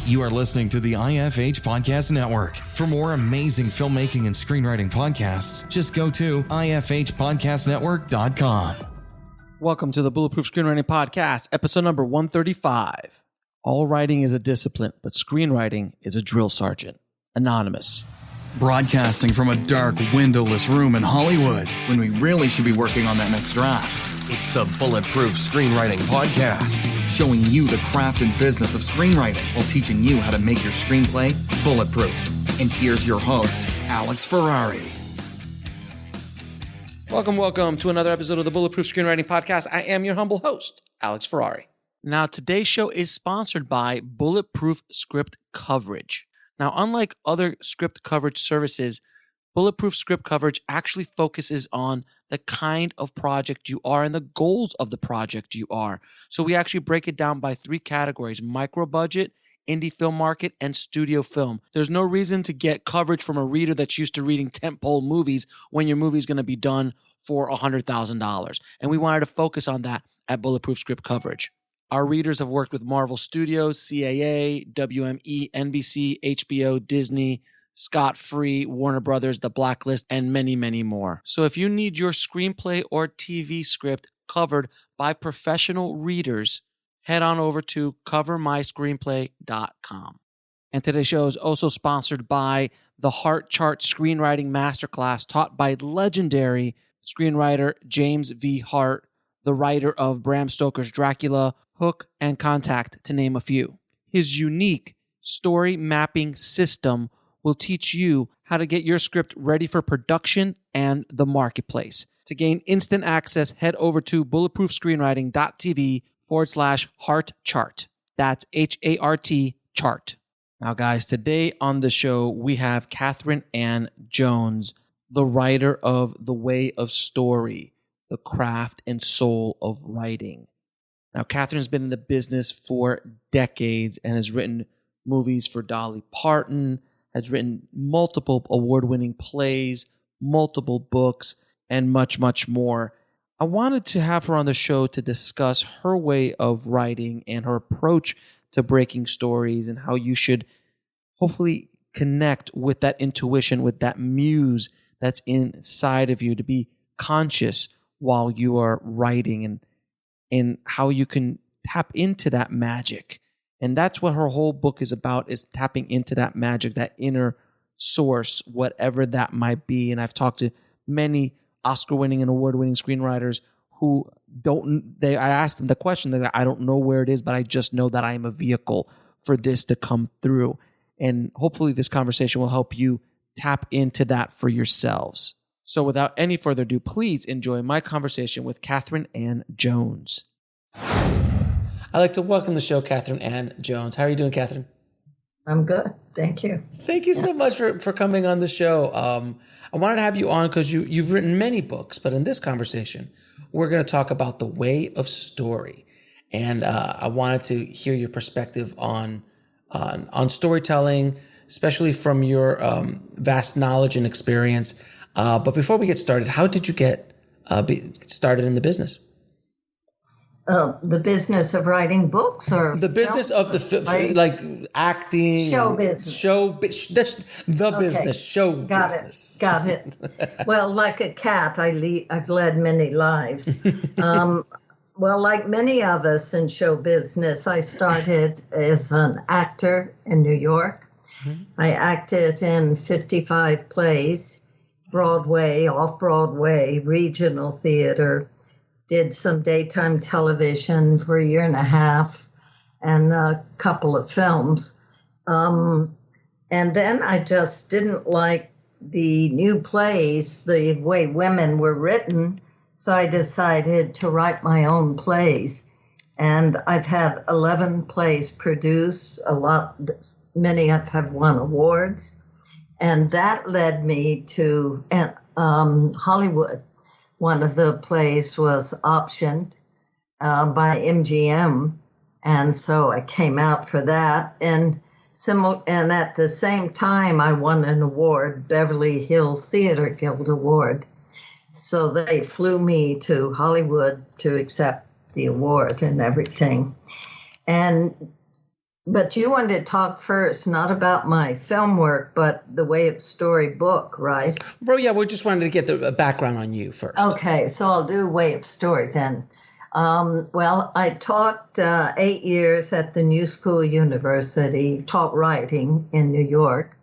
You are listening to the IFH Podcast Network. For more amazing filmmaking and screenwriting podcasts, just go to ifhpodcastnetwork.com. Welcome to the Bulletproof Screenwriting Podcast, episode number 135. All writing is a discipline, but screenwriting is a drill sergeant. Anonymous. Broadcasting from a dark, windowless room in Hollywood when we really should be working on that next draft. It's the Bulletproof Screenwriting Podcast, showing you the craft and business of screenwriting while teaching you how to make your screenplay bulletproof. And here's your host, Alex Ferrari. Welcome to another episode of the Bulletproof Screenwriting Podcast. I am your humble host, Alex Ferrari. Now, today's show is sponsored by Bulletproof Script Coverage. Now, unlike other script coverage services, Bulletproof Script Coverage actually focuses on the kind of project you are and the goals of the project you are. So we actually break it down by three categories: micro budget, indie film market, and studio film. There's no reason to get coverage from a reader that's used to reading tentpole movies when your movie's going to be done for $100,000. And we wanted to focus on that at Bulletproof Script Coverage. Our readers have worked with Marvel Studios, CAA, WME, NBC, HBO, Disney, Scott Free, Warner Brothers, The Blacklist, and many, many more. So if you need your screenplay or TV script covered by professional readers, head on over to covermyscreenplay.com. And today's show is also sponsored by the Heart Chart Screenwriting Masterclass taught by legendary screenwriter James V. Hart, the writer of Bram Stoker's Dracula, Hook, and Contact, to name a few. His unique story mapping system will teach you how to get your script ready for production and the marketplace. To gain instant access, head over to bulletproofscreenwriting.tv/heart chart. That's HART chart. Now, guys, today on the show, we have Catherine Ann Jones, the writer of The Way of Story, the craft and soul of writing. Now, Catherine's been in the business for decades and has written movies for Dolly Parton, has written multiple award-winning plays, multiple books, and much, much more. I wanted to have her on the show to discuss her way of writing and her approach to breaking stories and how you should hopefully connect with that intuition, with that muse that's inside of you, to be conscious while you are writing, and how you can tap into that magic. And that's what her whole book is about, is tapping into that magic, that inner source, whatever that might be. And I've talked to many Oscar-winning and award-winning screenwriters who I asked them the question, they're like, I don't know where it is, but I just know that I am a vehicle for this to come through. And hopefully this conversation will help you tap into that for yourselves. So without any further ado, please enjoy my conversation with Catherine Ann Jones. I'd like to welcome to the show Catherine Ann Jones. How are you doing, Catherine? I'm good. Thank you. Thank you so much for coming on the show. I wanted to have you on because you've written many books, but in this conversation, we're going to talk about The Way of Story. And I wanted to hear your perspective on storytelling, especially from your vast knowledge and experience. But before we get started, how did you get started in the business? The business of writing books, or the business of like acting, show business, Got it. Well, like a cat, I've led many lives. Well, like many of us in show business, I started as an actor in New York. Mm-hmm. I acted in 55 plays, Broadway, off-Broadway, regional theater. Did some daytime television for a year and a half and a couple of films. And then I just didn't like the new plays, the way women were written. So I decided to write my own plays. And I've had 11 plays produced, many have won awards. And that led me to Hollywood. One of the plays was optioned by MGM, and so I came out for that. And at the same time, I won an award, Beverly Hills Theater Guild Award. So they flew me to Hollywood to accept the award and everything. And But you wanted to talk first, not about my film work, but the Way of Story book, right? Bro, yeah, we just wanted to get the background on you first. Okay, so I'll do Way of Story then. Well, I taught 8 years at the New School University, taught writing in New York.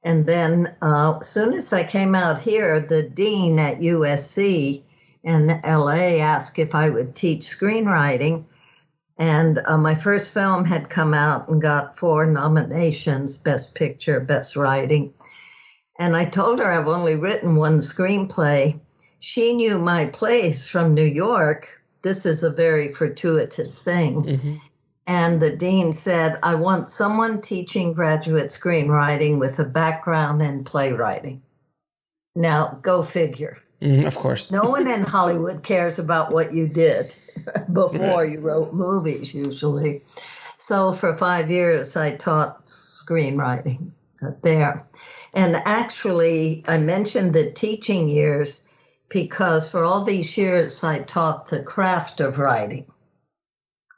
And then as soon as I came out here, the dean at USC in LA asked if I would teach screenwriting. And my first film had come out and got 4 nominations, Best Picture, Best Writing. And I told her I've only written 1 screenplay. She knew my place from New York. This is a very fortuitous thing. Mm-hmm. And the dean said, I want someone teaching graduate screenwriting with a background in playwriting. Now, go figure. Of course. No one in Hollywood cares about what you did before you wrote movies, usually. So for 5 years, I taught screenwriting there. And actually, I mentioned the teaching years because for all these years, I taught the craft of writing,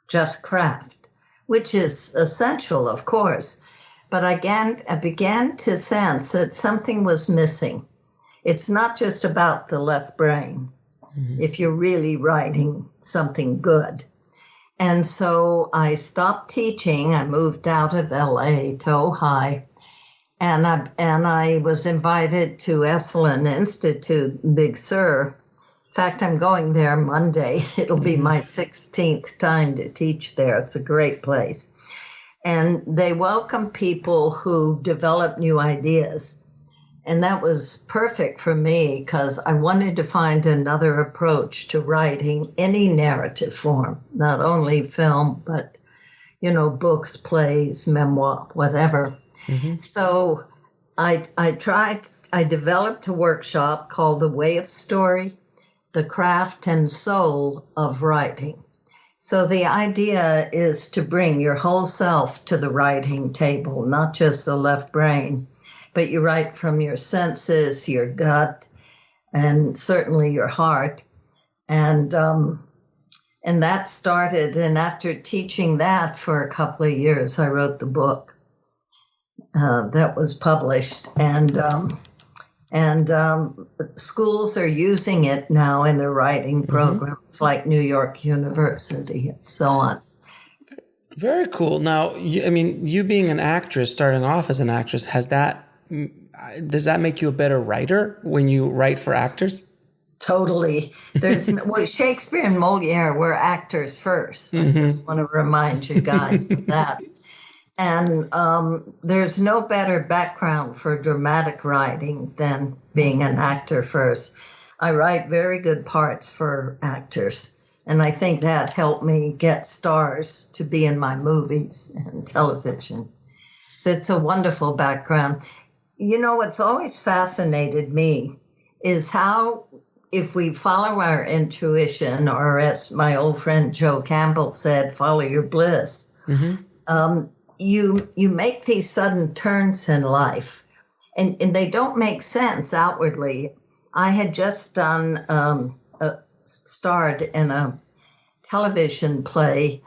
just craft, which is essential, of course. But I began to sense that something was missing. It's not just about the left brain, if you're really writing something good. And so I stopped teaching. I moved out of LA to Ojai, and I was invited to Esalen Institute, Big Sur. In fact, I'm going there Monday. It'll be my 16th time to teach there. It's a great place. And they welcome people who develop new ideas. And that was perfect for me because I wanted to find another approach to writing any narrative form, not only film, but, books, plays, memoir, whatever. Mm-hmm. So I developed a workshop called The Way of Story, the Craft and Soul of Writing. So the idea is to bring your whole self to the writing table, not just the left brain. But you write from your senses, your gut, and certainly your heart. And that started, and after teaching that for a couple of years, I wrote the book that was published. And schools are using it now in their writing programs, like New York University and so on. Very cool. Now, you being an actress, starting off as an actress, does that make you a better writer when you write for actors? Totally. Shakespeare and Moliere were actors first. I just want to remind you guys of that. And there's no better background for dramatic writing than being an actor first. I write very good parts for actors. And I think that helped me get stars to be in my movies and television. So it's a wonderful background. What's always fascinated me is how, if we follow our intuition, or as my old friend Joe Campbell said, follow your bliss, you make these sudden turns in life, and they don't make sense outwardly. I had just starred in a television play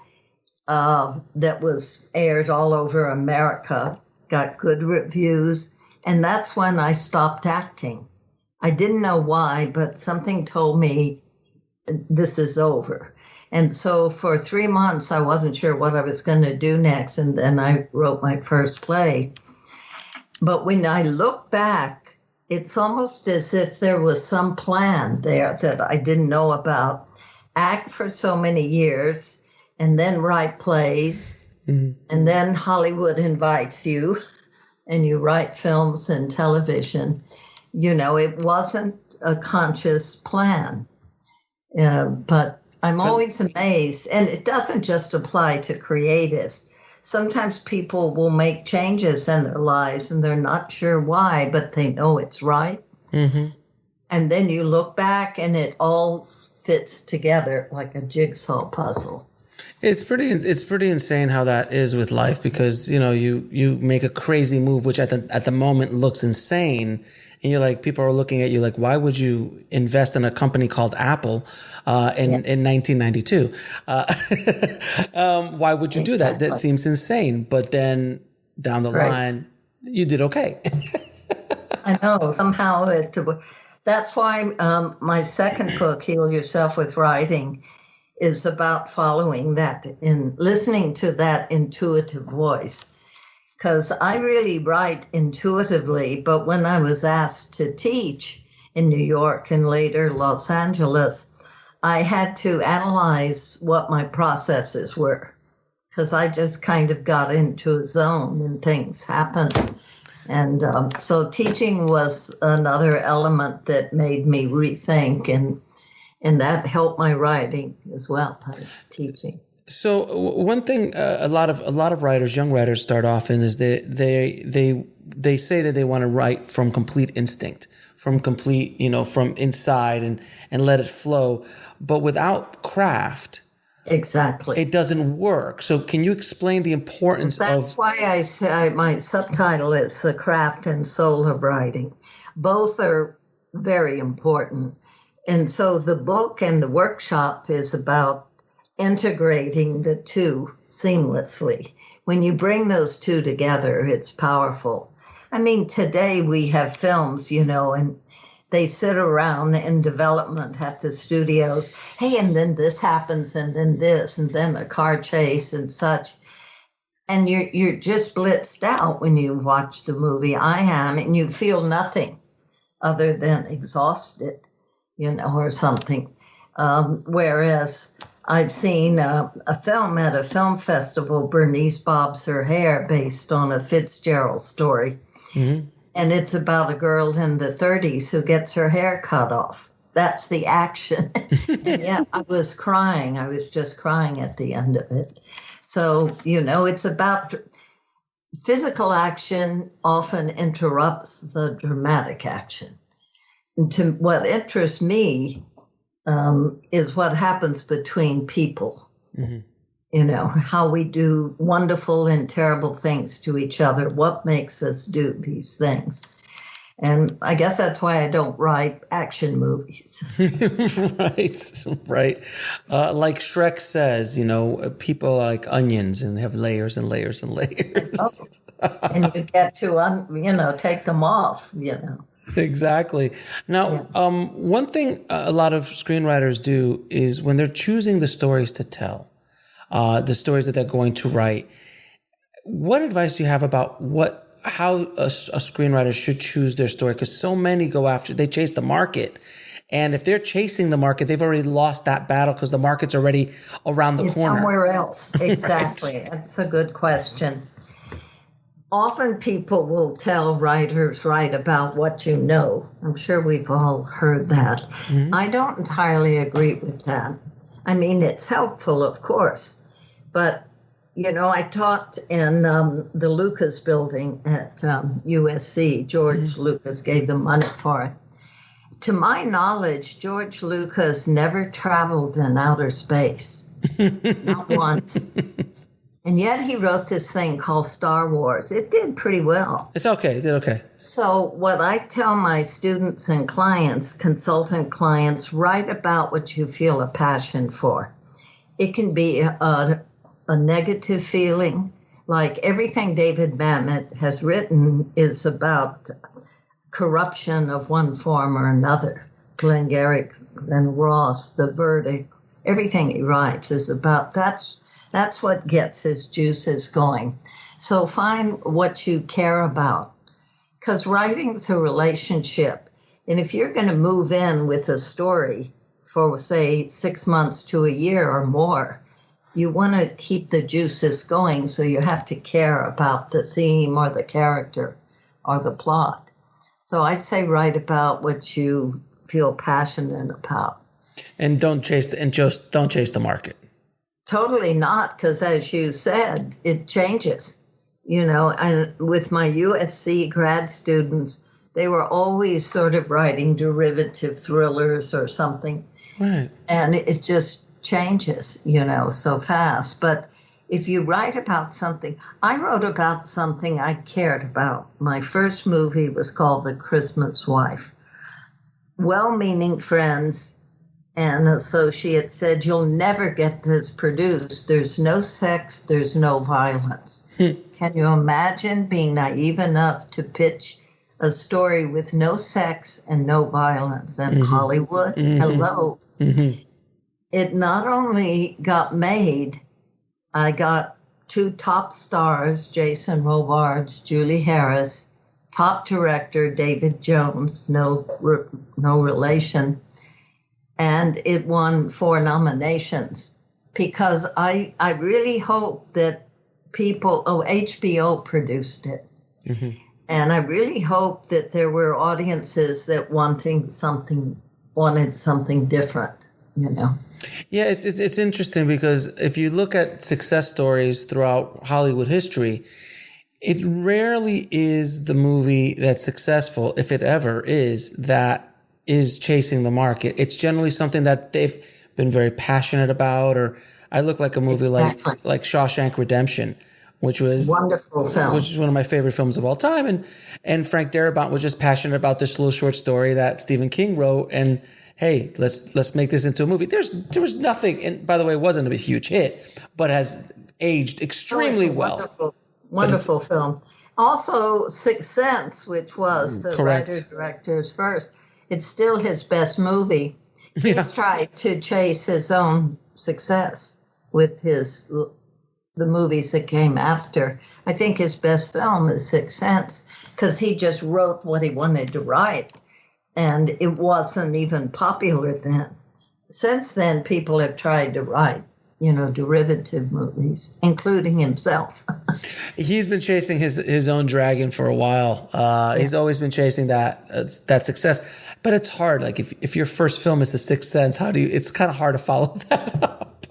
that was aired all over America, got good reviews. And that's when I stopped acting. I didn't know why, but something told me this is over. And so for 3 months, I wasn't sure what I was going to do next. And then I wrote my first play. But when I look back, it's almost as if there was some plan there that I didn't know about. Act for so many years and then write plays. And then Hollywood invites you. And you write films and television, it wasn't a conscious plan. But I'm always amazed. And it doesn't just apply to creatives. Sometimes people will make changes in their lives and they're not sure why, but they know it's right. Mm-hmm. And then you look back and it all fits together like a jigsaw puzzle. It's pretty insane how that is with life because, you make a crazy move, which at the moment looks insane. and you're like, people are looking at you like, why would you invest in a company called Apple in 1992? Why would you do that? That seems insane. But then down the line, you did okay. I know. Somehow that's why my second book, Heal Yourself with Writing, is about following that and listening to that intuitive voice. Because I really write intuitively, but when I was asked to teach in New York and later Los Angeles, I had to analyze what my processes were, because I just kind of got into a zone and things happened. And so teaching was another element that made me rethink, and that helped my writing as well as teaching. So one thing a lot of writers, young writers, start off in is they say that they want to write from complete instinct, from complete, from inside and let it flow, but without craft. Exactly. It doesn't work. So can you explain the importance That's why I say my subtitle is The Craft and Soul of Writing. Both are very important. And so the book and the workshop is about integrating the two seamlessly. When you bring those two together, it's powerful. I mean, today we have films, and they sit around in development at the studios. Hey, and then this happens, and then this, and then a car chase and such. And you're just blitzed out when you watch the movie. I am, and you feel nothing other than exhausted, or something. Whereas I've seen a film at a film festival, Bernice Bobs Her Hair, based on a Fitzgerald story. Mm-hmm. And it's about a girl in the 30s who gets her hair cut off. That's the action. And yet I was crying. I was just crying at the end of it. So, it's about physical action often interrupts the dramatic action. And what interests me is what happens between people. Mm-hmm. How we do wonderful and terrible things to each other. What makes us do these things? And I guess that's why I don't write action movies. Right. Like Shrek says, people are like onions and have layers and layers and layers. And you get to, take them off, Exactly. Now, one thing a lot of screenwriters do is when they're choosing the stories to tell, the stories that they're going to write, what advice do you have about how a screenwriter should choose their story? Because so many they chase the market. And if they're chasing the market, they've already lost that battle because the market's already around the corner. Somewhere else. Exactly. Right. That's a good question. Often people will tell writers, write about what you know. I'm sure we've all heard that. Mm-hmm. I don't entirely agree with that. I mean, it's helpful, of course. But, I taught in the Lucas building at USC. George Lucas gave the money for it. To my knowledge, George Lucas never traveled in outer space. Not once. And yet he wrote this thing called Star Wars. It did pretty well. It's okay. It did okay. So what I tell my students and clients, consultant clients, write about what you feel a passion for. It can be a negative feeling, like everything David Mamet has written is about corruption of one form or another. Glengarry and Ross, The Verdict, everything he writes is about that's what gets his juices going. So find what you care about, because writing's a relationship. And if you're going to move in with a story for, say, 6 months to a year or more, you want to keep the juices going, so you have to care about the theme or the character or the plot. So I'd say write about what you feel passionate about. And don't chase the market. Totally not, because as you said, it changes. And with my USC grad students, they were always sort of writing derivative thrillers or something. Right. And it just changes, so fast. But if you write about something, I wrote about something I cared about. My first movie was called The Christmas Wife. Well-meaning friends and associates said, you'll never get this produced. There's no sex, there's no violence. Can you imagine being naive enough to pitch a story with no sex and no violence? And Hollywood, hello. It not only got made, I got 2 top stars, Jason Robards, Julie Harris, top director, David Jones, no relation, and it won 4 nominations because I really hope that HBO produced it. And I really hope that there were audiences that wanted something different, you know. Yeah, it's interesting because if you look at success stories throughout Hollywood history, it rarely is the movie that's successful, if it ever is, that is chasing the market. It's generally something that they've been very passionate about, or I look like a movie like Shawshank Redemption, which was wonderful film, which is one of my favorite films of all time, and Frank Darabont was just passionate about this little short story that Stephen King wrote, and hey, let's make this into a movie. There was nothing, and by the way, it wasn't a huge hit, but has aged extremely well. Wonderful film. Also, Sixth Sense, which was the writer-director's first. It's still his best movie. He's tried to chase his own success with the movies that came after. I think his best film is Sixth Sense because he just wrote what he wanted to write, and it wasn't even popular then. Since then, people have tried to write, derivative movies, including himself. He's been chasing his own dragon for a while. He's always been chasing that success. But it's hard. Like if your first film is The Sixth Sense, it's kind of hard to follow that up.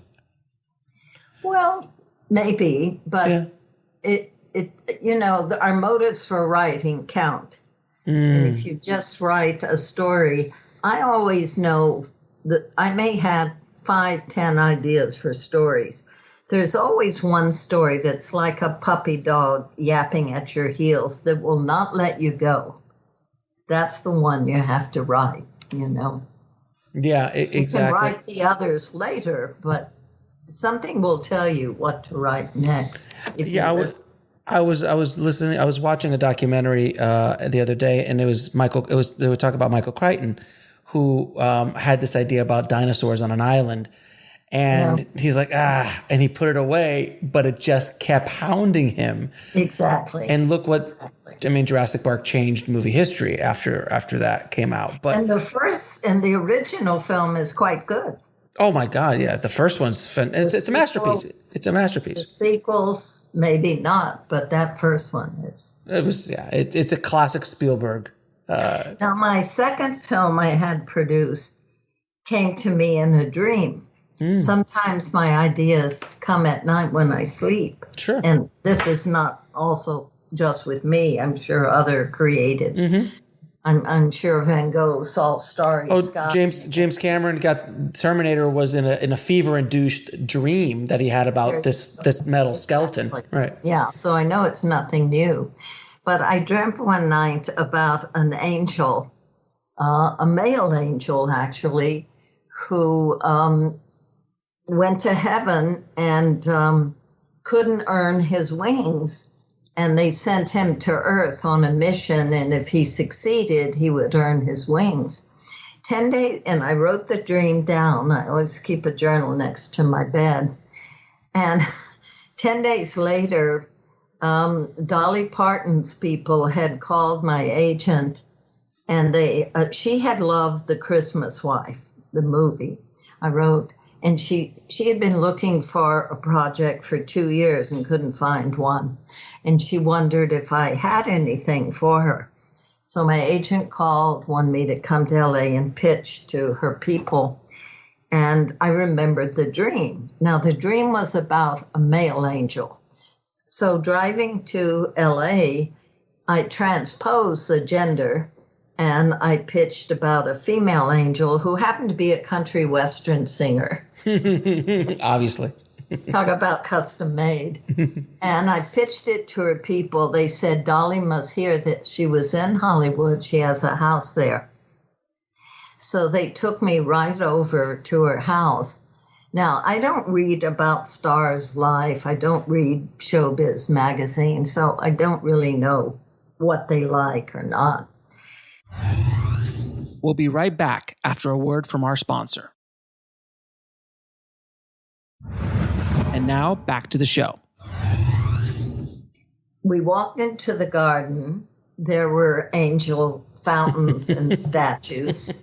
Well, maybe, but our motives for writing count. And if you just write a story, I always know that I may have 5-10 ideas for stories. There's always one story that's like a puppy dog yapping at your heels that will not let you go. That's the one you have to write, Yeah, exactly. You can write the others later, but something will tell you what to write next. I was listening. I was watching a documentary the other day, and they were talking about Michael Crichton, who had this idea about dinosaurs on an island. And he's like, and he put it away, but it just kept hounding him. Exactly. And look what, Jurassic Park changed movie history after that came out. But the original film is quite good. Oh my God, yeah. The first one's it's a masterpiece. It's a masterpiece. The sequels, maybe not, but that first one is. It's a classic Spielberg. Now, my second film I had produced came to me in a dream. Sometimes my ideas come at night when I sleep. Sure. And this is not also just with me. I'm sure other creatives. Mm-hmm. I'm sure Van Gogh saw Starry Sky. James Cameron got Terminator was in a fever-induced dream that he had about this metal skeleton. Right. Yeah, so I know it's nothing new. But I dreamt one night about an angel, a male angel actually, who went to heaven and couldn't earn his wings. And they sent him to Earth on a mission, and if he succeeded, he would earn his wings. 10 days, and I wrote the dream down. I always keep a journal next to my bed. And 10 days later, Dolly Parton's people had called my agent, and she had loved The Christmas Wife, the movie I wrote. And she had been looking for a project for 2 years and couldn't find one. And she wondered if I had anything for her. So my agent called, wanted me to come to LA and pitch to her people. And I remembered the dream. Now, the dream was about a male angel. So driving to LA, I transposed the gender, and I pitched about a female angel who happened to be a country western singer. Obviously. Talk about custom made. And I pitched it to her people. They said, Dolly must hear that. She was in Hollywood. She has a house there. So they took me right over to her house. Now, I don't read about stars' life. I don't read showbiz magazines, so I don't really know what they like or not. We'll be right back after a word from our sponsor. And now, back to the show. We walked into the garden. There were angel fountains and statues.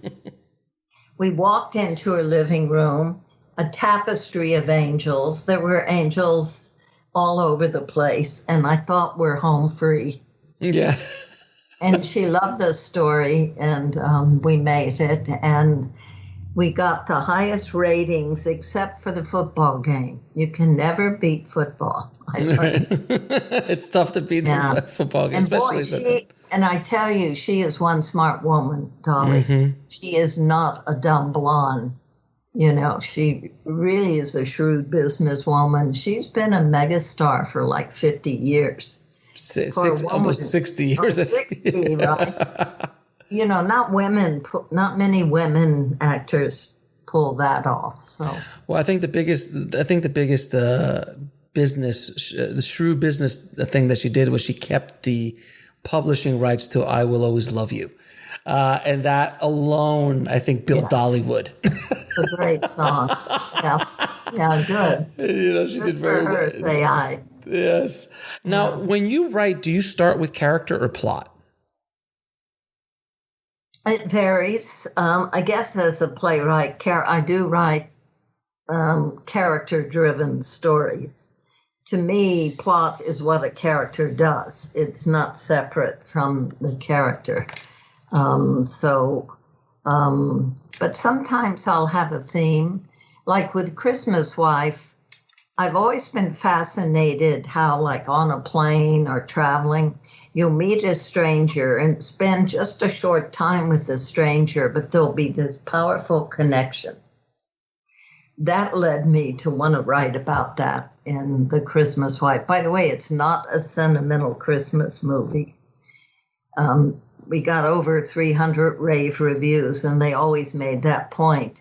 We walked into her living room, a tapestry of angels. There were angels all over the place, and I thought we're home free. Yeah. And she loved the story, and we made it, and we got the highest ratings except for the football game. You can never beat football. It's tough to beat the football game, especially. And I tell you, she is one smart woman, Dolly. Mm-hmm. She is not a dumb blonde. You know, she really is a shrewd businesswoman. She's been a megastar for like 50 years. Almost 60 years. 60, right? You know, not many women actors pull that off. So, well, I think the biggest business, the shrewd business thing that she did was she kept the publishing rights to "I Will Always Love You," and that alone, I think, built Dollywood. It's a great song. Yeah, good. You know, she good did very for her, well. Say I. Yes. Now, when you write, do you start with character or plot? It varies. I guess as a playwright, I do write character-driven stories. To me, plot is what a character does. It's not separate from the character. But sometimes I'll have a theme. Like with Christmas Wife, I've always been fascinated how, like on a plane or traveling, you'll meet a stranger and spend just a short time with the stranger, but there'll be this powerful connection. That led me to want to write about that in The Christmas Wife. By the way, it's not a sentimental Christmas movie. We got over 300 rave reviews, and they always made that point,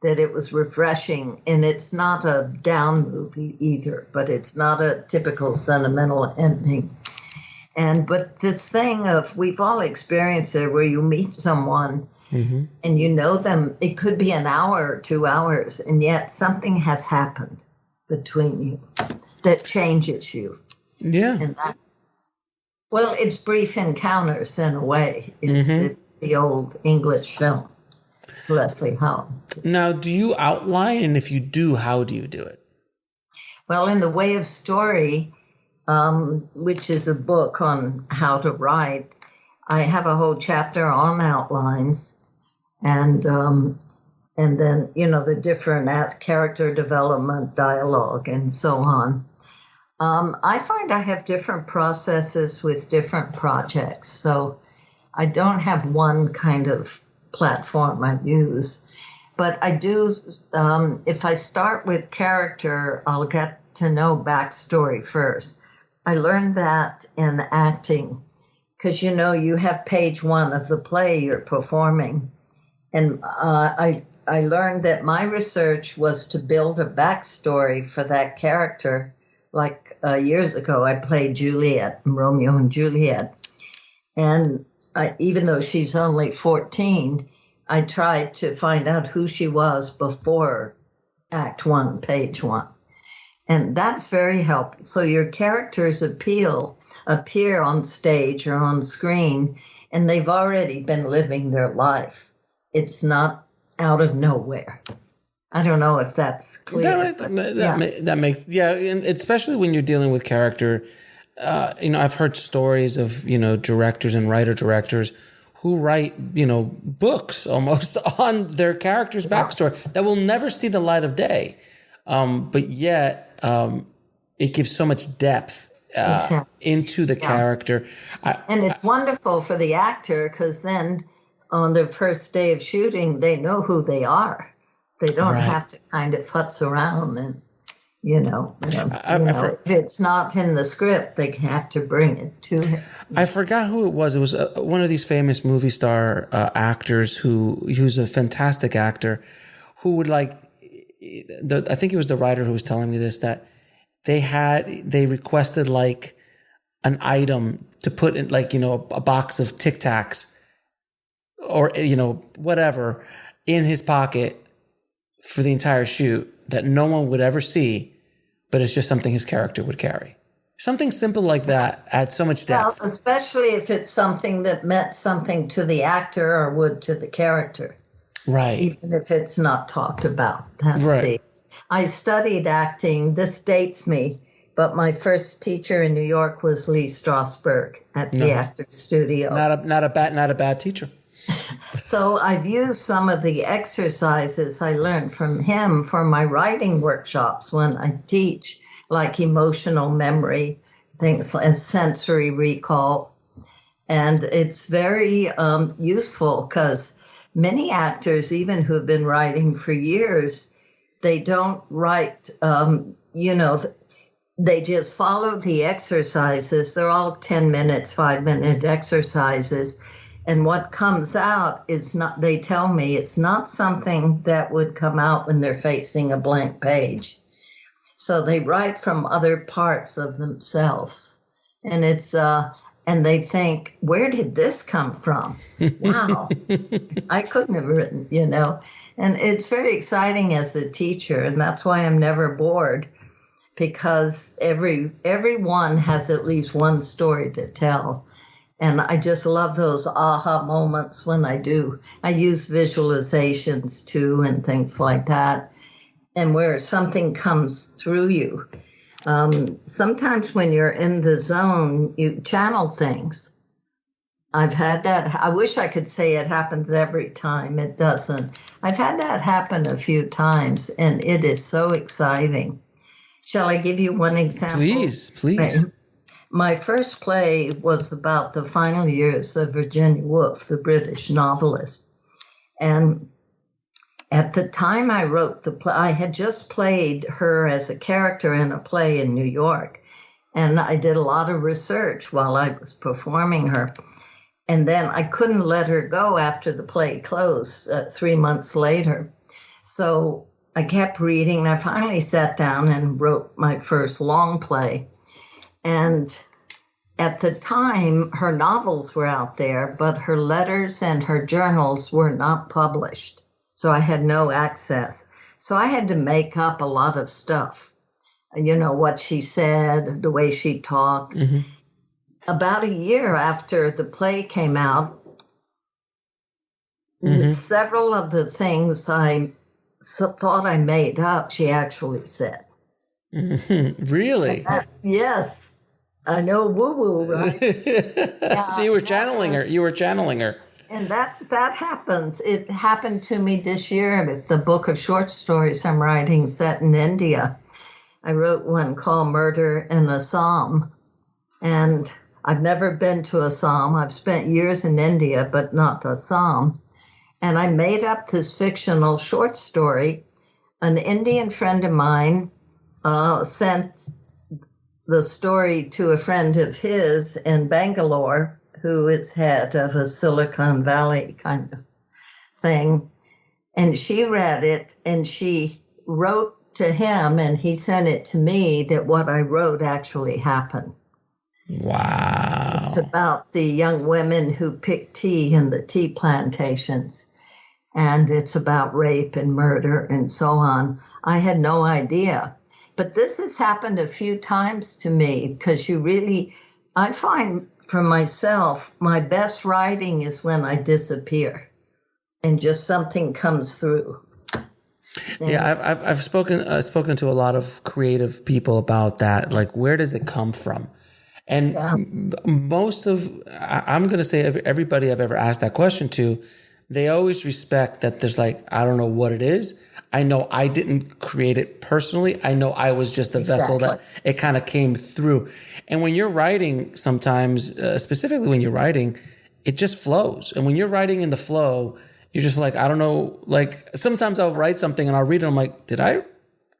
that it was refreshing. And it's not a down movie either, but it's not a typical sentimental ending. But this thing of, we've all experienced it, where you meet someone and you know them, it could be an hour or 2 hours, and yet something has happened between you that changes you. Yeah. And well, it's brief encounters in a way. It's the old English film, Leslie Howell. Now, do you outline? And if you do, how do you do it? Well, in The Way of Story, which is a book on how to write, I have a whole chapter on outlines, and then, you know, the different character development, dialogue, and so on. I find I have different processes with different projects, so I don't have one kind of platform I use. But I do, if I start with character, I'll get to know backstory first. I learned that in acting, because, you know, you have page one of the play you're performing. And I learned that my research was to build a backstory for that character. Like years ago, I played Juliet in Romeo and Juliet. And even though she's only 14, I tried to find out who she was before Act 1, page 1. And that's very helpful. So your characters appear on stage or on screen, and they've already been living their life. It's not out of nowhere. I don't know if that's clear. That makes, and especially when you're dealing with character. You know, I've heard stories of, you know, directors and writer-directors who write, you know, books almost on their character's backstory that will never see the light of day. But yet, it gives so much depth into the character. And it's wonderful for the actor, because then on the first day of shooting, they know who they are. They don't have to kind of futz around and, If it's not in the script, they have to bring it to it. I forgot who it was. It was one of these famous movie star actors he was a fantastic actor who would I think it was the writer who was telling me this, that they requested like an item to put in, like, a box of Tic Tacs or, whatever in his pocket for the entire shoot that no one would ever see, but it's just something his character would carry. Something simple like that adds so much depth. Well, especially if it's something that meant something to the actor or would to the character. Right. Even if it's not talked about. I studied acting. This dates me, but my first teacher in New York was Lee Strasberg at the Actors Studio. Not a bad teacher. So I've used some of the exercises I learned from him for my writing workshops when I teach, like emotional memory, things like sensory recall. And it's very useful because many actors, even who've been writing for years, they don't write, they just follow the exercises. They're all 10 minutes, 5-minute exercises. And what comes out is not, they tell me, it's not something that would come out when they're facing a blank page. So they write from other parts of themselves. And and they think, where did this come from? Wow. I couldn't have written, And it's very exciting as a teacher. And that's why I'm never bored, because everyone has at least one story to tell. And I just love those aha moments when I do. I use visualizations too and things like that. And where something comes through you. Sometimes when you're in the zone, you channel things. I've had that. I wish I could say it happens every time. It doesn't. I've had that happen a few times, and it is so exciting. Shall I give you one example? Please. My first play was about the final years of Virginia Woolf, the British novelist. And at the time I wrote the play, I had just played her as a character in a play in New York. And I did a lot of research while I was performing her. And then I couldn't let her go after the play closed 3 months later. So I kept reading, and I finally sat down and wrote my first long play. And at the time, her novels were out there, but her letters and her journals were not published. So I had no access. So I had to make up a lot of stuff. What she said, the way she talked. Mm-hmm. About a year after the play came out, several of the things I thought I made up, she actually said. Mm-hmm. Really? Yes. I know, woo-woo, right? Yeah, so you were channeling her. And that happens. It happened to me this year with the book of short stories I'm writing set in India. I wrote one called Murder in Assam. And I've never been to Assam. I've spent years in India, but not Assam. And I made up this fictional short story. An Indian friend of mine sent the story to a friend of his in Bangalore, who is head of a Silicon Valley kind of thing. And she read it, and she wrote to him, and he sent it to me, that what I wrote actually happened. Wow. It's about the young women who pick tea in the tea plantations. And it's about rape and murder and so on. I had no idea. But this has happened a few times to me, because I find for myself, my best writing is when I disappear and just something comes through. Yeah, I've spoken to a lot of creative people about that. Like, where does it come from? And I'm going to say everybody I've ever asked that question to, they always respect that there's like, I don't know what it is. I know I didn't create it personally. I know I was just a vessel that it kind of came through. And when you're writing, sometimes, specifically when you're writing, it just flows. And when you're writing in the flow, you're just like, I don't know, like sometimes I'll write something and I'll read it. And I'm like,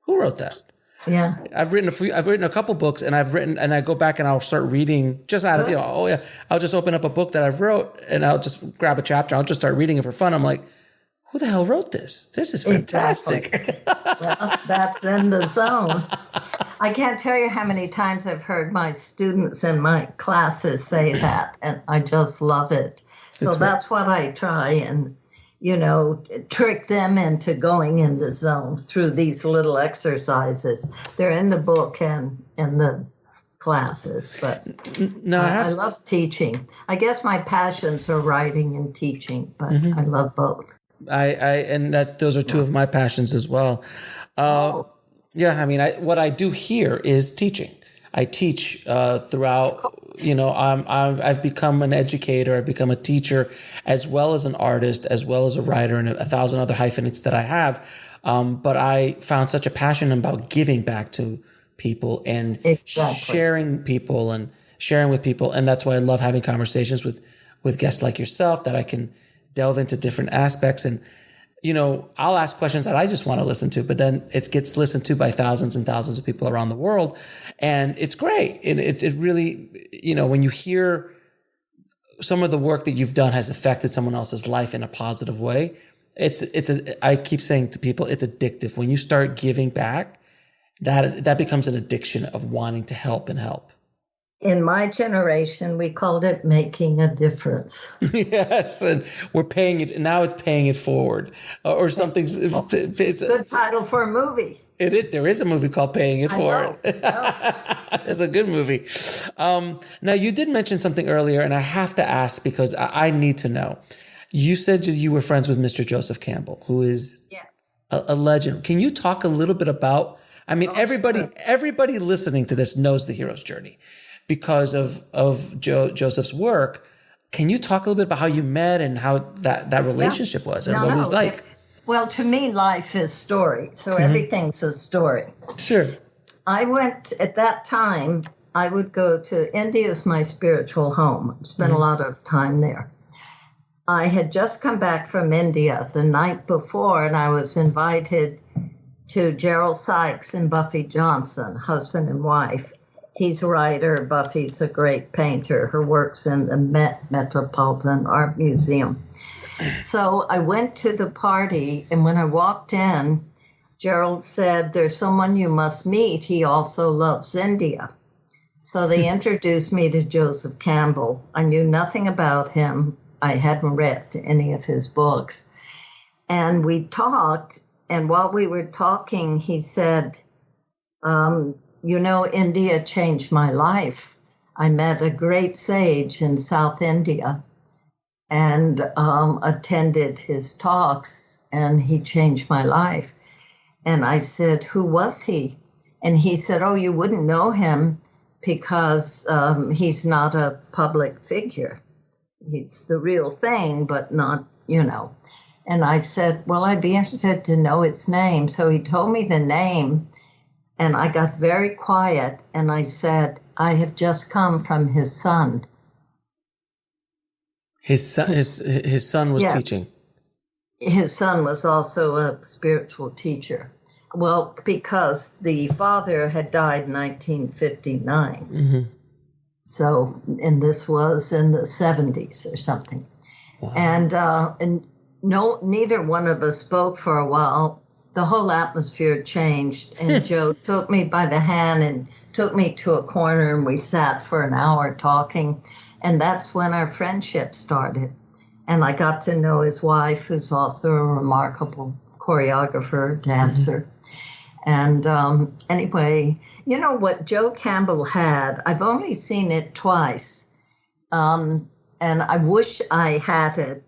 who wrote that? Yeah. I've written a couple books, and I go back and I'll start reading just out of, I'll just open up a book that I've wrote and I'll just grab a chapter. I'll just start reading it for fun. I'm like, who the hell wrote this? This is fantastic. Exactly. Well, that's in the zone. I can't tell you how many times I've heard my students in my classes say that, and I just love it. So that's what I try and, trick them into going in the zone through these little exercises. They're in the book and in the classes, but I love teaching. I guess my passions are writing and teaching, but I love both. Those are two of my passions as well. Yeah, I mean, what I do here is teaching. I teach throughout. I've become an educator. I've become a teacher, as well as an artist, as well as a writer, and 1,000 other hyphenates that I have. But I found such a passion about giving back to people and sharing with people, and that's why I love having conversations with guests like yourself, that I can delve into different aspects. And I'll ask questions that I just want to listen to, but then it gets listened to by thousands and thousands of people around the world. And it's great. And it really, when you hear some of the work that you've done has affected someone else's life in a positive way, I keep saying to people, it's addictive. When you start giving back, that becomes an addiction of wanting to help and help. In my generation, we called it making a difference. Yes, and we're paying it. Now it's paying it forward, or something. It's a good title for a movie. There is a movie called Paying It Forward. It's a good movie. Now, you did mention something earlier, and I have to ask because I need to know. You said you were friends with Mr. Joseph Campbell, who is a legend. Can you talk a little bit about? I mean, everybody listening to this knows the hero's journey because of Joseph's work. Can you talk a little bit about how you met and how that relationship was and what it was like? Well, to me, life is story. So everything's a story. Sure. I went, at that time, I would go to India as my spiritual home. I spent a lot of time there. I had just come back from India the night before, and I was invited to Gerald Sykes and Buffy Johnson, husband and wife. He's a writer. Buffy's a great painter. Her work's in the Metropolitan Art Museum. So I went to the party, and when I walked in, Gerald said, "There's someone you must meet. He also loves India." So they introduced me to Joseph Campbell. I knew nothing about him. I hadn't read any of his books. And we talked, and while we were talking, he said, India changed my life. I met a great sage in South India and attended his talks, and he changed my life. And I said, "Who was he?" And he said, "Oh, you wouldn't know him because he's not a public figure. He's the real thing, but not, And I said, "Well, I'd be interested to know its name." So he told me the name, and I got very quiet, and I said, "I have just come from his son." His son was teaching. His son was also a spiritual teacher. Well, because the father had died in 1959. Mm-hmm. So, and this was in the 70s or something. Wow. And neither one of us spoke for a while. The whole atmosphere changed, and Joe took me by the hand and took me to a corner, and we sat for an hour talking. And that's when our friendship started. And I got to know his wife, who's also a remarkable choreographer, dancer. Mm-hmm. And anyway, what Joe Campbell had, I've only seen it twice. And I wish I had it,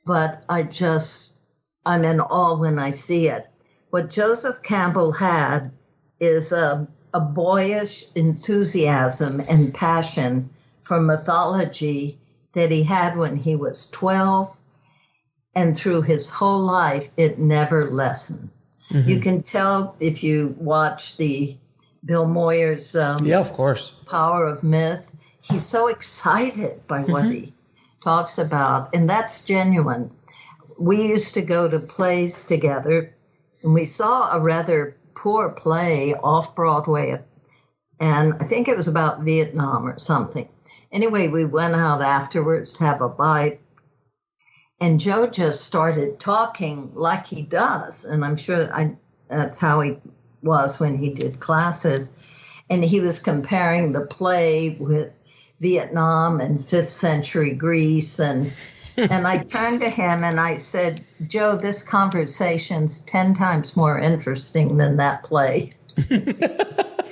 but I'm in awe when I see it. What Joseph Campbell had is a boyish enthusiasm and passion for mythology that he had when he was 12, and through his whole life, it never lessened. Mm-hmm. You can tell if you watch the Bill Moyer's of course, Power of Myth. He's so excited by what he talks about, and that's genuine. We used to go to plays together, and we saw a rather poor play off Broadway, and I think it was about Vietnam or something. Anyway, we went out afterwards to have a bite, and Joe just started talking like he does, and I'm sure that's how he was when he did classes. And he was comparing the play with Vietnam and 5th century Greece. And I turned to him and I said, Joe, this conversation's 10 times more interesting than that play.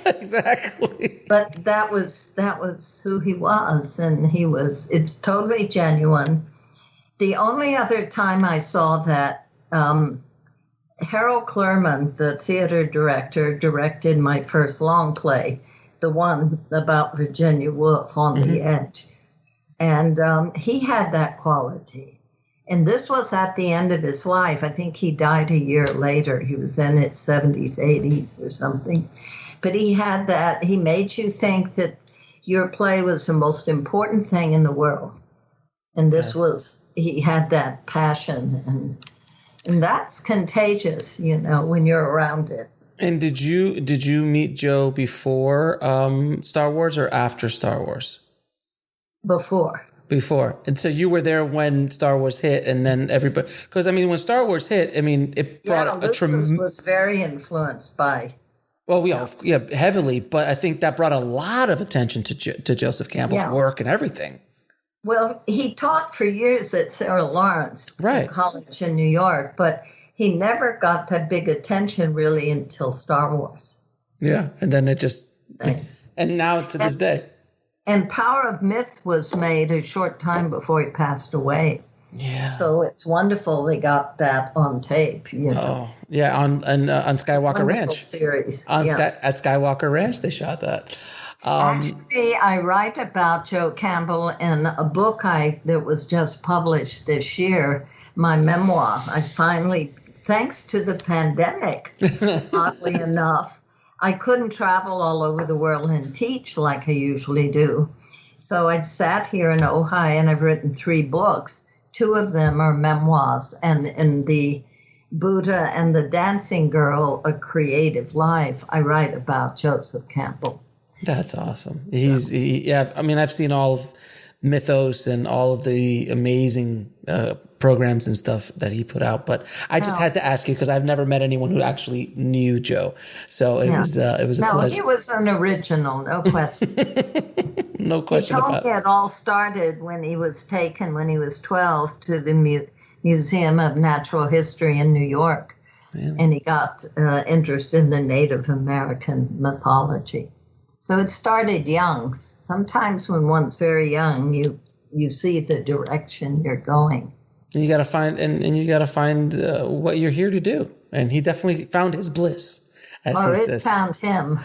Exactly. But that was who he was. And it's totally genuine. The only other time I saw that, Harold Clurman, the theater director, directed my first long play, the one about Virginia Woolf, On the Edge. And he had that quality. And this was at the end of his life. I think he died a year later. He was in his 70s, 80s or something. But he had that. He made you think that your play was the most important thing in the world. And he had that passion. And that's contagious, when you're around it. And did you meet Joe before Star Wars or after Star Wars? Before. And so you were there when Star Wars hit, and then everybody, because when Star Wars hit, it brought a tremendous. Was very influenced by. Well, heavily, but I think that brought a lot of attention to Joseph Campbell's work and everything. Well, he taught for years at Sarah Lawrence College in New York, but he never got that big attention really until Star Wars. Yeah, and then it just, and now to this day. And Power of Myth was made a short time before he passed away. Yeah. So it's wonderful they got that on tape. Oh, yeah, on Skywalker Ranch. Series. At Skywalker Ranch, they shot that. Actually, I write about Joe Campbell in a book that was just published this year, my memoir. I finally, thanks to the pandemic, oddly enough, I couldn't travel all over the world and teach like I usually do. So I sat here in Ojai and I've written 3 books. 2 of them are memoirs. And in the Buddha and the Dancing Girl, A Creative Life, I write about Joseph Campbell. That's awesome. I've seen all of Mythos and all of the amazing programs and stuff that he put out, but I just had to ask you because I've never met anyone who actually knew Joe. So it was a pleasure. He was an original, no question. No question about it. He told me it all started when he was taken when he was 12 to the Museum of Natural History in New York, and he got interested in the Native American mythology. So it started young. Sometimes when one's very young, you see the direction you're going. And you got to find what you're here to do. And he definitely found his bliss, as he says. Found him.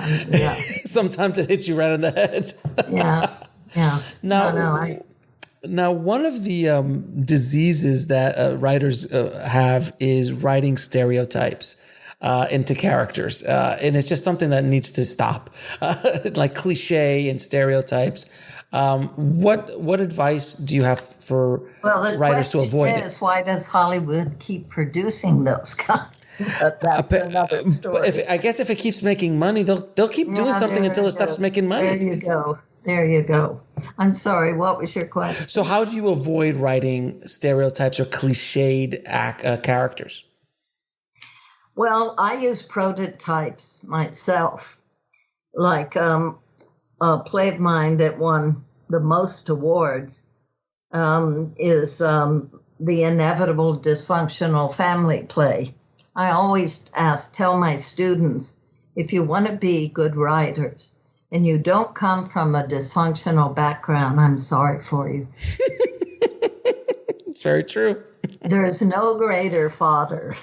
Sometimes it hits you right on the head. Yeah. Now, one of the diseases that writers have is writing stereotypes into characters. And it's just something that needs to stop, like cliche and stereotypes. What advice do you have for writers to avoid it? Why does Hollywood keep producing those kinds? That's another story. I guess if it keeps making money, they'll keep doing something until it stops making money. There you go. I'm sorry. What was your question? So how do you avoid writing stereotypes or cliched characters? Well, I use prototypes myself. Like a play of mine that won the most awards is The Inevitable Dysfunctional Family play. I always tell my students, if you want to be good writers and you don't come from a dysfunctional background, I'm sorry for you. It's very true. There is no greater fodder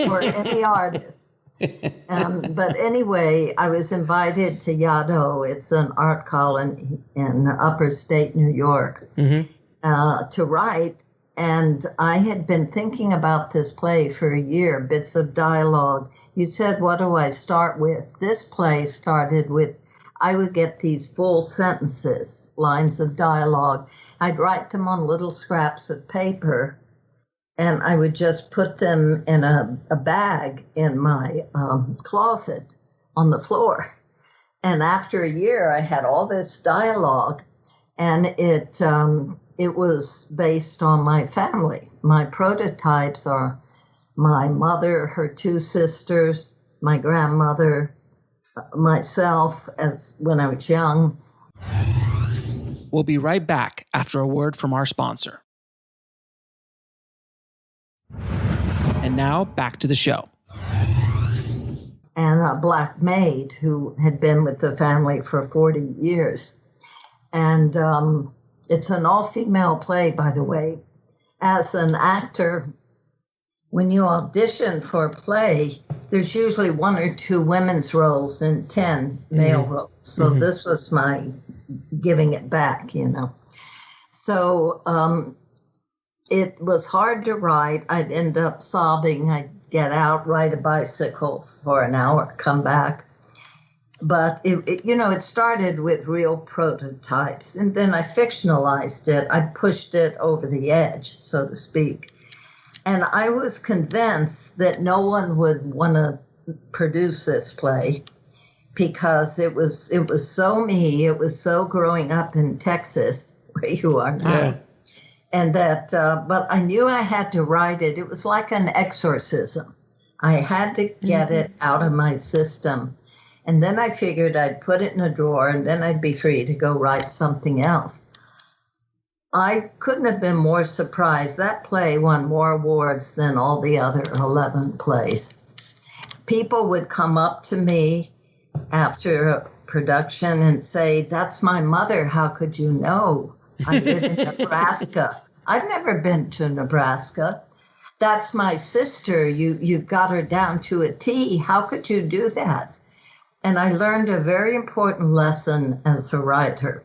for any artist. But anyway, I was invited to Yaddo. It's an art colony in upper state New York, to write. And I had been thinking about this play for a year, bits of dialogue. You said, what do I start with? This play started with, I would get these full sentences, lines of dialogue. I'd write them on little scraps of paper and I would just put them in a bag in my closet on the floor. And after a year, I had all this dialogue, and it was based on my family. My prototypes are my mother, her 2 sisters, my grandmother, myself as when I was young. We'll be right back after a word from our sponsor. And now back to the show. And a black maid who had been with the family for 40 years. And it's an all-female play, by the way. As an actor, when you audition for a play, there's usually 1 or 2 women's roles and 10 male roles. So this was my giving it back, you know. So it was hard to write. I'd end up sobbing. I'd get out, ride a bicycle for an hour, come back. But, it started with real prototypes. And then I fictionalized it. I pushed it over the edge, so to speak. And I was convinced that no one would want to produce this play because it was so me. It was so growing up in Texas, where you are now. Yeah. And that, but I knew I had to write it. It was like an exorcism. I had to get it out of my system. And then I figured I'd put it in a drawer and then I'd be free to go write something else. I couldn't have been more surprised. That play won more awards than all the other 11 plays. People would come up to me after a production and say, "That's my mother. How could you know? I live in Nebraska." I've never been to Nebraska. "That's my sister. You've got her down to a T. How could you do that?" And I learned a very important lesson as a writer.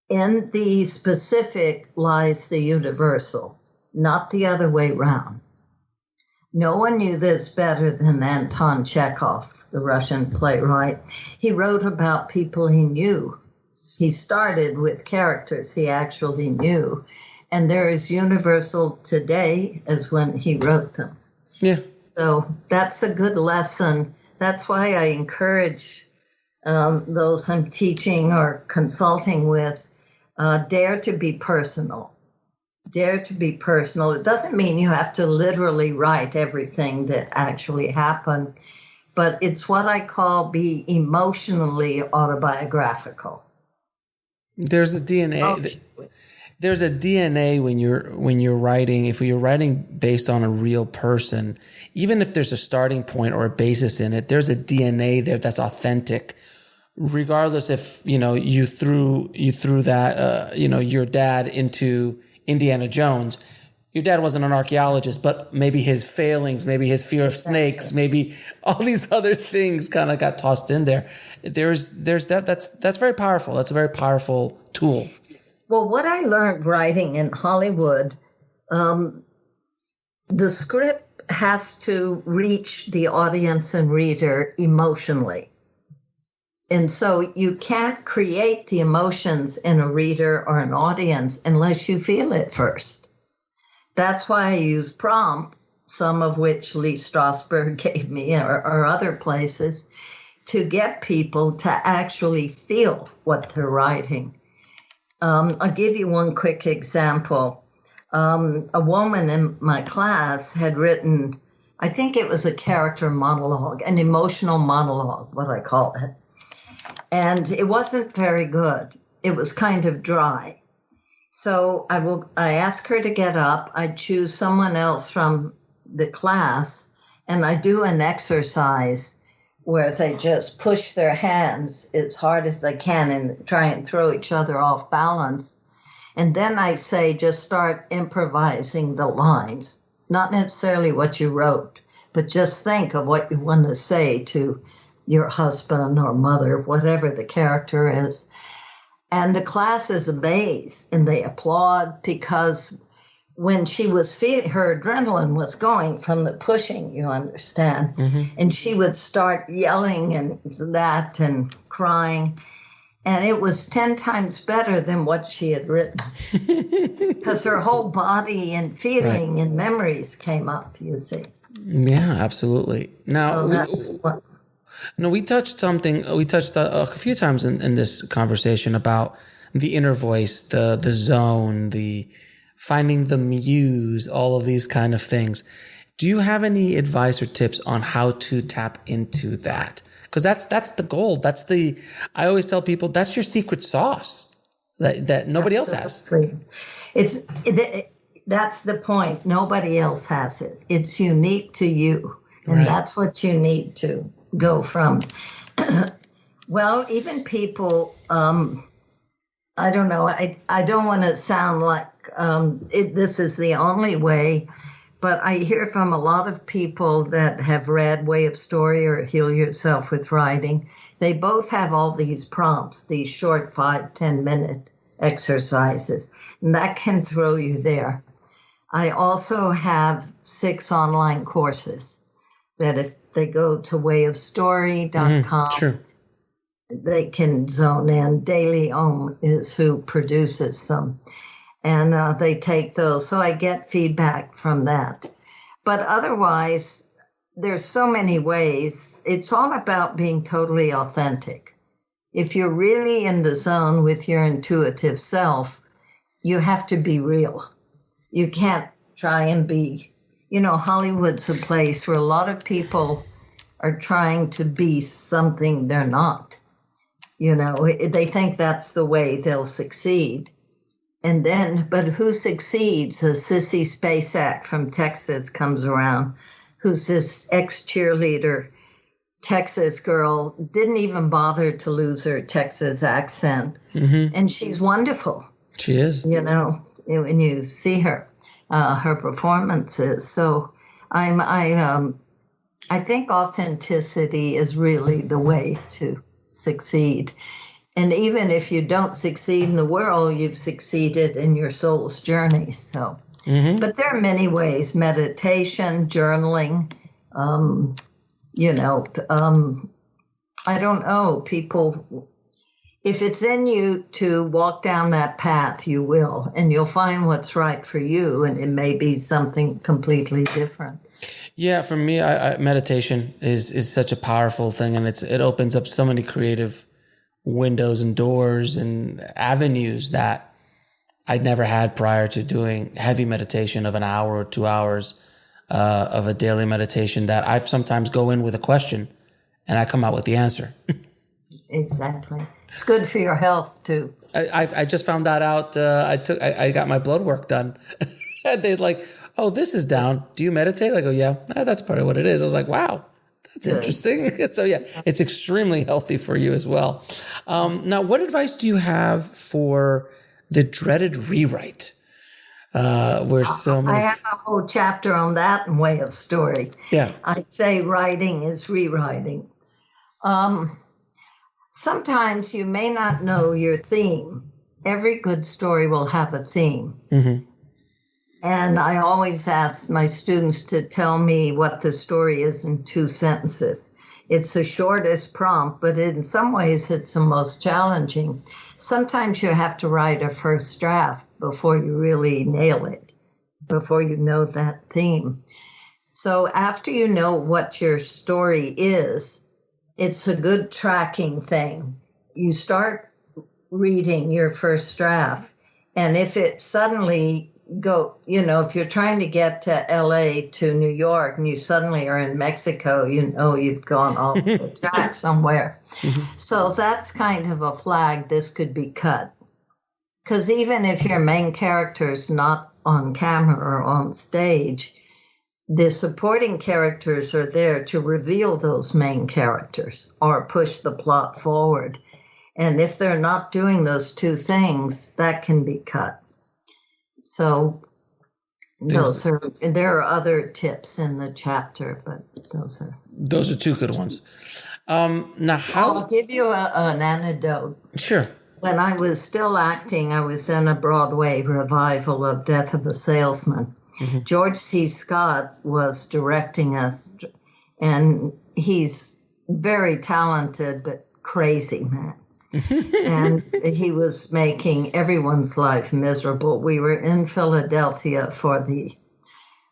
In the specific lies the universal, not the other way around. No one knew this better than Anton Chekhov, the Russian playwright. He wrote about people he knew. He started with characters he actually knew, and they're as universal today as when he wrote them. Yeah. So that's a good lesson. That's why I encourage those I'm teaching or consulting with, dare to be personal. Dare to be personal. It doesn't mean you have to literally write everything that actually happened, but it's what I call be emotionally autobiographical. There's a DNA. There's a DNA when you're writing. If you're writing based on a real person, even if there's a starting point or a basis in it, there's a DNA there that's authentic. Regardless if you threw that your dad into Indiana Jones, your dad wasn't an archaeologist, but maybe his failings, maybe his fear of snakes, maybe all these other things kind of got tossed in there. There's that's very powerful. That's a very powerful tool. Well, what I learned writing in Hollywood, the script has to reach the audience and reader emotionally. And so you can't create the emotions in a reader or an audience unless you feel it first. That's why I use prompt, some of which Lee Strasberg gave me or other places, to get people to actually feel what they're writing. I'll give you one quick example. A woman in my class had written, I think it was a character monologue, an emotional monologue, what I call it. And it wasn't very good. It was kind of dry. So I ask her to get up. I choose someone else from the class, and I do an exercise where they just push their hands as hard as they can and try and throw each other off balance. And then I say, just start improvising the lines, not necessarily what you wrote, but just think of what you want to say to your husband or mother, whatever the character is. And the class is amazed and they applaud because when she was her adrenaline was going from the pushing, you understand, and she would start yelling and that and crying. And it was 10 times better than what she had written because her whole body and feeling and memories came up, you see. Yeah, absolutely. Now, we touched a few times in this conversation about the inner voice, the zone, the finding the muse, all of these kind of things. Do you have any advice or tips on how to tap into that? Because that's the gold. I always tell people that's your secret sauce that nobody else has. That's the point. Nobody else has it. It's unique to you. And that's what you need to go from. Well, even people, I don't know. I don't want to sound like this is the only way, but I hear from a lot of people that have read Way of Story or Heal Yourself with Writing. They both have all these prompts, these short 5-10 minute exercises, and that can throw you there. I also have 6 online courses that if they go to wayofstory.com, they can zone in. Daily Om is who produces them. And they take those. So I get feedback from that. But otherwise, there's so many ways. It's all about being totally authentic. If you're really in the zone with your intuitive self, you have to be real. You can't try and be, Hollywood's a place where a lot of people are trying to be something they're not. They think that's the way they'll succeed. And then, but who succeeds? A Sissy Spacek from Texas comes around, who's this ex-cheerleader, Texas girl, didn't even bother to lose her Texas accent. Mm-hmm. And she's wonderful. She is. When you see her performances. So I think authenticity is really the way to succeed. And even if you don't succeed in the world, you've succeeded in your soul's journey. So, But there are many ways: meditation, journaling. I don't know. People, if it's in you to walk down that path, you will, and you'll find what's right for you, and it may be something completely different. Yeah, for me, meditation is such a powerful thing, and it opens up so many creative windows and doors and avenues that I'd never had prior to doing heavy meditation of an hour or 2 hours of a daily meditation that I sometimes go in with a question and I come out with the answer. Exactly. It's good for your health too. I just found that out. I got my blood work done. They're like, "Oh, this is down. Do you meditate?" I go, "Yeah, that's part of what it is." I was like, "Wow. That's interesting." So yeah, it's extremely healthy for you as well. Now, what advice do you have for the dreaded rewrite? Where so many... I have a whole chapter on that in Way of Story. Yeah. I say writing is rewriting. Sometimes you may not know your theme. Every good story will have a theme. Mm-hmm. And I always ask my students to tell me what the story is in 2 sentences. It's the shortest prompt, but in some ways it's the most challenging. Sometimes you have to write a first draft before you really nail it, before you know that theme. So after you know what your story is, it's a good tracking thing. You start reading your first draft, and if it suddenly if you're trying to get to LA to New York and you suddenly are in Mexico, you've gone off the track somewhere. Mm-hmm. So that's kind of a flag. This could be cut. Because even if your main character's not on camera or on stage, the supporting characters are there to reveal those main characters or push the plot forward. And if they're not doing those 2 things, that can be cut. So there are other tips in the chapter, but those are 2 good ones. Now, I'll give you an anecdote. Sure. When I was still acting, I was in a Broadway revival of Death of a Salesman. Mm-hmm. George C. Scott was directing us, and he's very talented but crazy man. And he was making everyone's life miserable. We were in Philadelphia for the,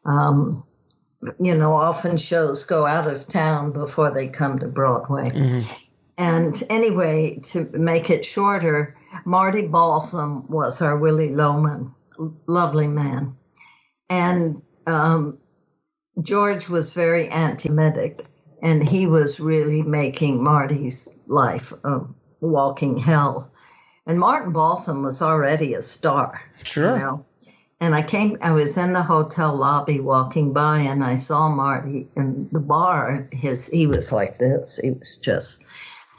often shows go out of town before they come to Broadway. Mm-hmm. And anyway, to make it shorter, Marty Balsam was our Willie Loman, lovely man. And George was very anti-Semitic, and he was really making Marty's life a walking hell. And Martin Balsam was already a star. Sure. And I was in the hotel lobby walking by, and I saw Marty in the bar. He was like this. He was just...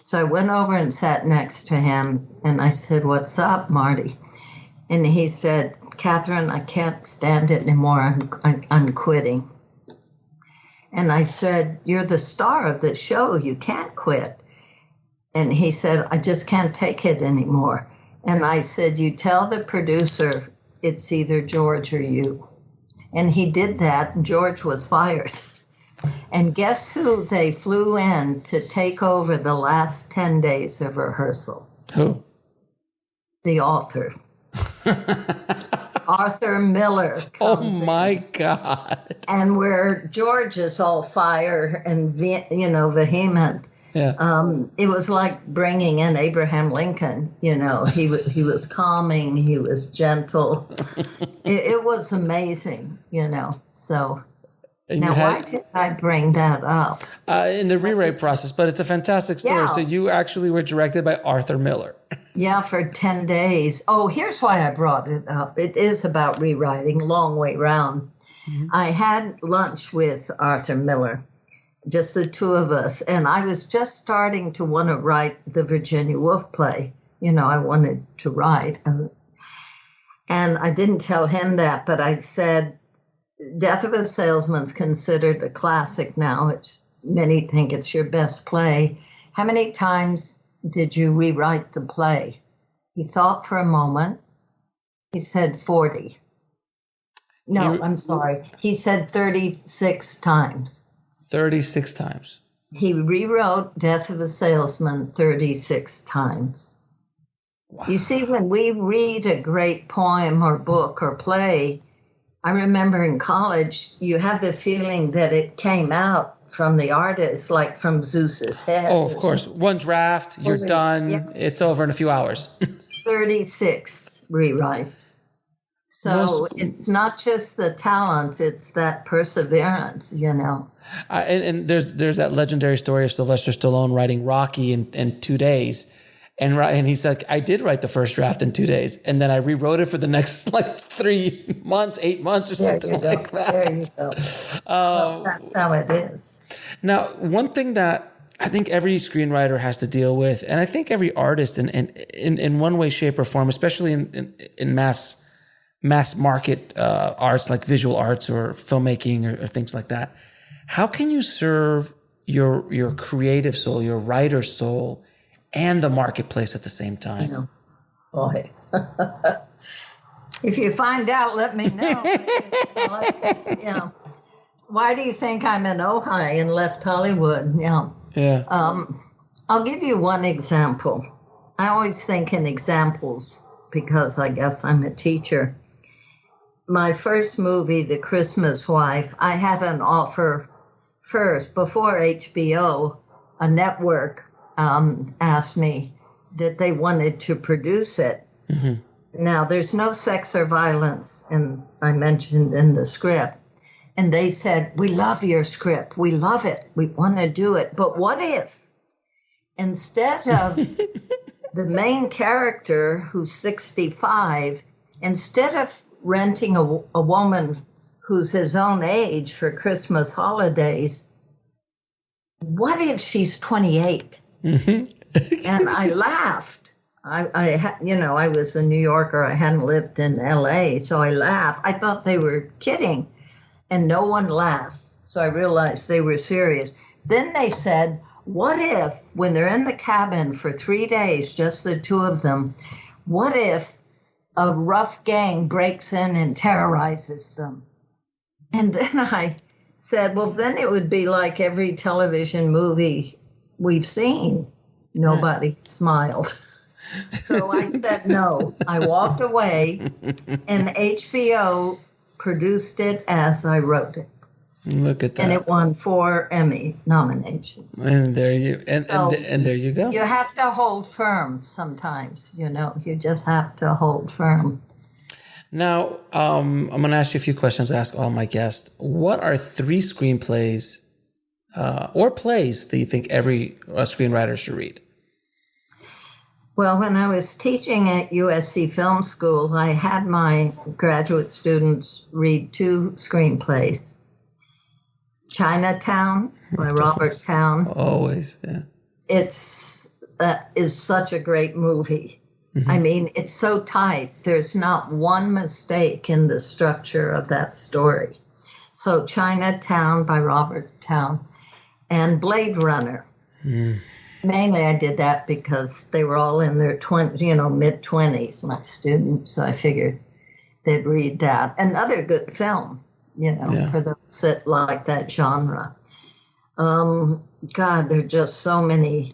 So I went over and sat next to him, and I said, "What's up, Marty?" And he said, "Catherine, I can't stand it anymore. I'm quitting." And I said, "You're the star of the show. You can't quit." And he said, "I just can't take it anymore." And I said, "You tell the producer it's either George or you." And he did that, and George was fired. And guess who they flew in to take over the last 10 days of rehearsal? Who? The author. Arthur Miller. Oh, my God. And where George is all fire and, vehement. Yeah. It was like bringing in Abraham Lincoln. He was calming. He was gentle. It was amazing, so... Why did I bring that up? In the rewrite process, but it's a fantastic story. Yeah. So you actually were directed by Arthur Miller. Yeah, for 10 days. Oh, here's why I brought it up. It is about rewriting, long way round. Mm-hmm. I had lunch with Arthur Miller, just the two of us, and I was just starting to want to write the Virginia Woolf play. I wanted to write. And I didn't tell him that, but I said, Death of a Salesman's considered a classic now. Many think it's your best play. How many times did you rewrite the play? He thought for a moment. He said 40. No, I'm sorry. He said 36 times. 36 times. He rewrote Death of a Salesman 36 times. Wow. You see, when we read a great poem or book or play, I remember in college, you have the feeling that it came out from the artist, like from Zeus's head. Oh, of course. One draft, you're done. Yeah. It's over in a few hours. 36 rewrites. So it's not just the talent, it's that perseverance, And there's that legendary story of Sylvester Stallone writing Rocky in 2 days. And he's like, I did write the first draft in 2 days. And then I rewrote it for the next 3 months, 8 months or something like that. There you go. That's how it is. Now, one thing that I think every screenwriter has to deal with, and I think every artist in one way, shape, or form, especially in mass market arts like visual arts or filmmaking or things like that, how can you serve your creative soul, your writer's soul, and the marketplace at the same time? Boy. If you find out, let me know. Why do you think I'm in Ojai and left Hollywood? Yeah. I'll give you one example. I always think in examples because I guess I'm a teacher. My first movie, The Christmas Wife, I had an offer first before HBO, a network asked me that they wanted to produce it. Mm-hmm. Now, there's no sex or violence, and I mentioned in the script. And they said, we love your script. We love it. We want to do it. But what if instead of the main character who's 65, instead of renting a woman who's his own age for Christmas holidays, what if she's 28? Mm-hmm. And I laughed. I was a New Yorker. I hadn't lived in LA, so I laughed. I thought they were kidding, and no one laughed. So I realized they were serious. Then they said, what if, when they're in the cabin for 3 days, just the two of them, what if a rough gang breaks in and terrorizes them? And then I said, well, then it would be like every television movie we've seen. Nobody smiled. So I said no. I walked away, and HBO produced it as I wrote it. Look at that. And it won 4 Emmy nominations. And there you and there you go. You have to hold firm sometimes, you just have to hold firm. Now, I'm going to ask you a few questions I ask all my guests. What are 3 screenplays or plays that you think every screenwriter should read? Well, when I was teaching at USC Film School, I had my graduate students read 2 screenplays. Chinatown by Robert Towne. Always, yeah. Is such a great movie. Mm-hmm. I mean, it's so tight. There's not one mistake in the structure of that story. So Chinatown by Robert Towne and Blade Runner. Mm. Mainly I did that because they were all in their mid-20s, my students. So I figured they'd read that. Another good film. For those that like that genre. God, there are just so many.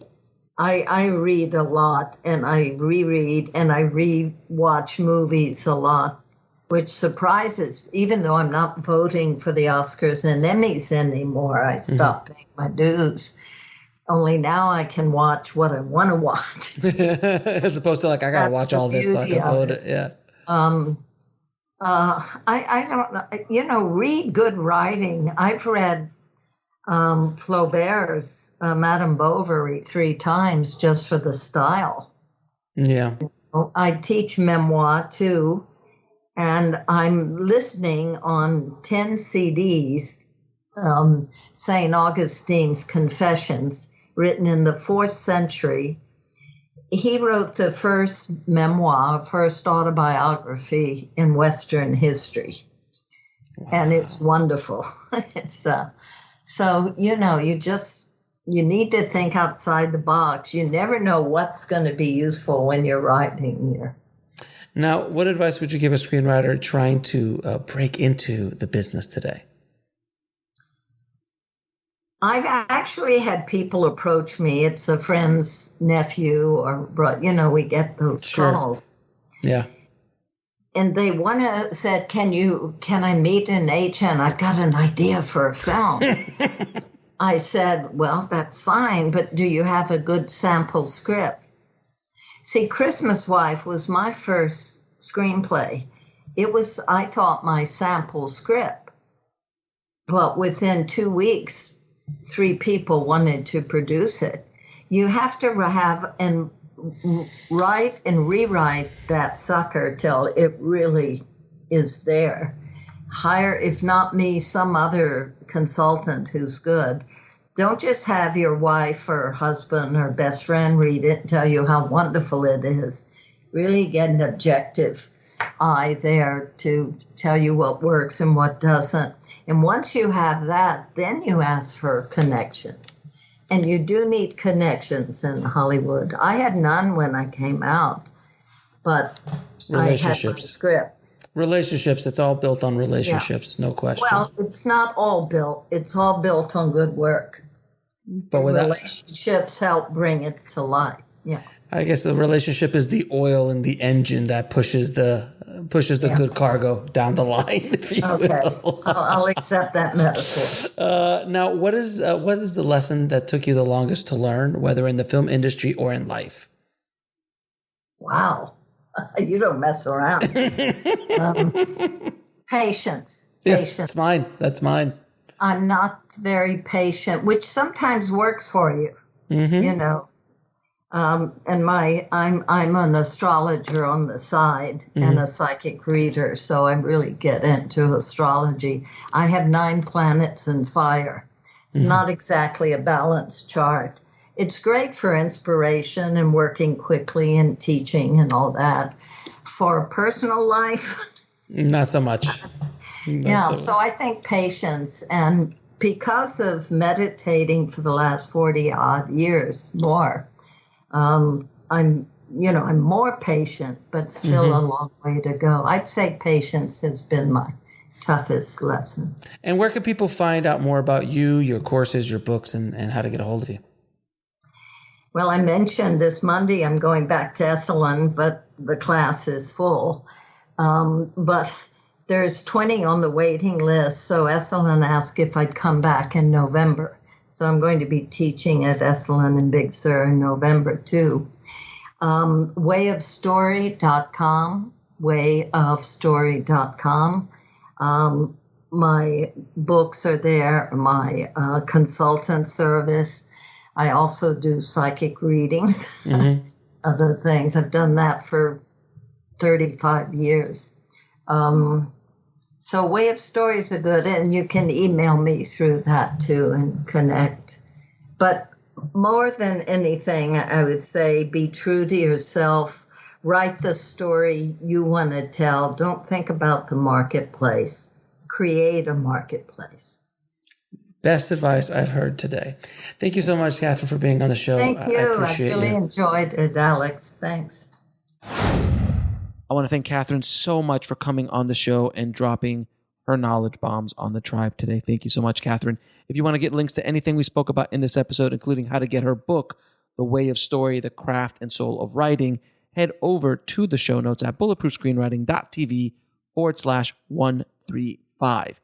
I read a lot, and I reread, and I re-watch movies a lot, which surprises, even though I'm not voting for the Oscars and Emmys anymore. I stopped paying my dues. Only now I can watch what I want to watch. As opposed to I got to watch all this so I can vote it. Yeah. I don't know. Read good writing. I've read Flaubert's Madame Bovary 3 times just for the style. Yeah. I teach memoir too, and I'm listening on 10 CDs, St. Augustine's Confessions, written in the 4th century. He wrote the first memoir, first autobiography in Western history. Wow. And it's wonderful. It's so, you need to think outside the box. You never know what's going to be useful when you're writing here. Now, what advice would you give a screenwriter trying to break into the business today? I've actually had people approach me. It's a friend's nephew or, we get those calls. Yeah. And they said, can I meet an agent? I've got an idea for a film. I said, well, that's fine, but do you have a good sample script? See, Christmas Wife was my first screenplay. It was, I thought, my sample script. But within 2 weeks, 3 people wanted to produce it. You have to have and write and rewrite that sucker till it really is there. Hire, if not me, some other consultant who's good. Don't just have your wife or husband or best friend read it and tell you how wonderful it is. Really get an objective eye there to tell you what works and what doesn't. And once you have that, then you ask for connections. And you do need connections in Hollywood. I had none when I came out, but I had my script. Relationships, it's all built on relationships, no question. Well, it's not all built. It's all built on good work. But relationships help bring it to life. Yeah. I guess the relationship is the oil and the engine that pushes the good cargo down the line, if you will. I'll accept that metaphor. Now, what is the lesson that took you the longest to learn, whether in the film industry or in life? Wow. You don't mess around. Patience. Yeah, that's mine. I'm not very patient, which sometimes works for you, and I'm an astrologer on the side and a psychic reader, so I really get into astrology. I have 9 planets in fire. It's not exactly a balanced chart. It's great for inspiration and working quickly and teaching and all that. For personal life, not so much. So I think patience, and because of meditating for the last 40 odd years more, I'm more patient, but still a long way to go. I'd say patience has been my toughest lesson. And where can people find out more about you, your courses, your books, and how to get a hold of you? Well, I mentioned this Monday I'm going back to Esalen, but the class is full. But there's 20 on the waiting list, so Esalen asked if I'd come back in November. So I'm going to be teaching at Esalen and Big Sur in November, too. Wayofstory.com, wayofstory.com. My books are there, my consultant service. I also do psychic readings, other things. I've done that for 35 years. So Way of Stories are good, and you can email me through that too and connect. But more than anything, I would say be true to yourself. Write the story you want to tell. Don't think about the marketplace. Create a marketplace. Best advice I've heard today. Thank you so much, Catherine, for being on the show. Thank you. I appreciate I really enjoyed it, Alex. Thanks. I want to thank Catherine so much for coming on the show and dropping her knowledge bombs on the tribe today. Thank you so much, Catherine. If you want to get links to anything we spoke about in this episode, including how to get her book, The Way of Story, The Craft and Soul of Writing, head over to the show notes at bulletproofscreenwriting.tv/135.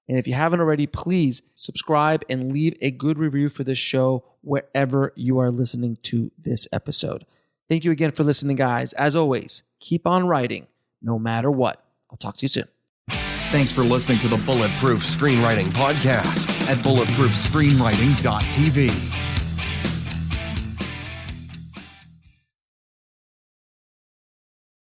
And if you haven't already, please subscribe and leave a good review for this show wherever you are listening to this episode. Thank you again for listening, guys. As always, keep on writing, no matter what. I'll talk to you soon. Thanks for listening to the Bulletproof Screenwriting Podcast at bulletproofscreenwriting.tv.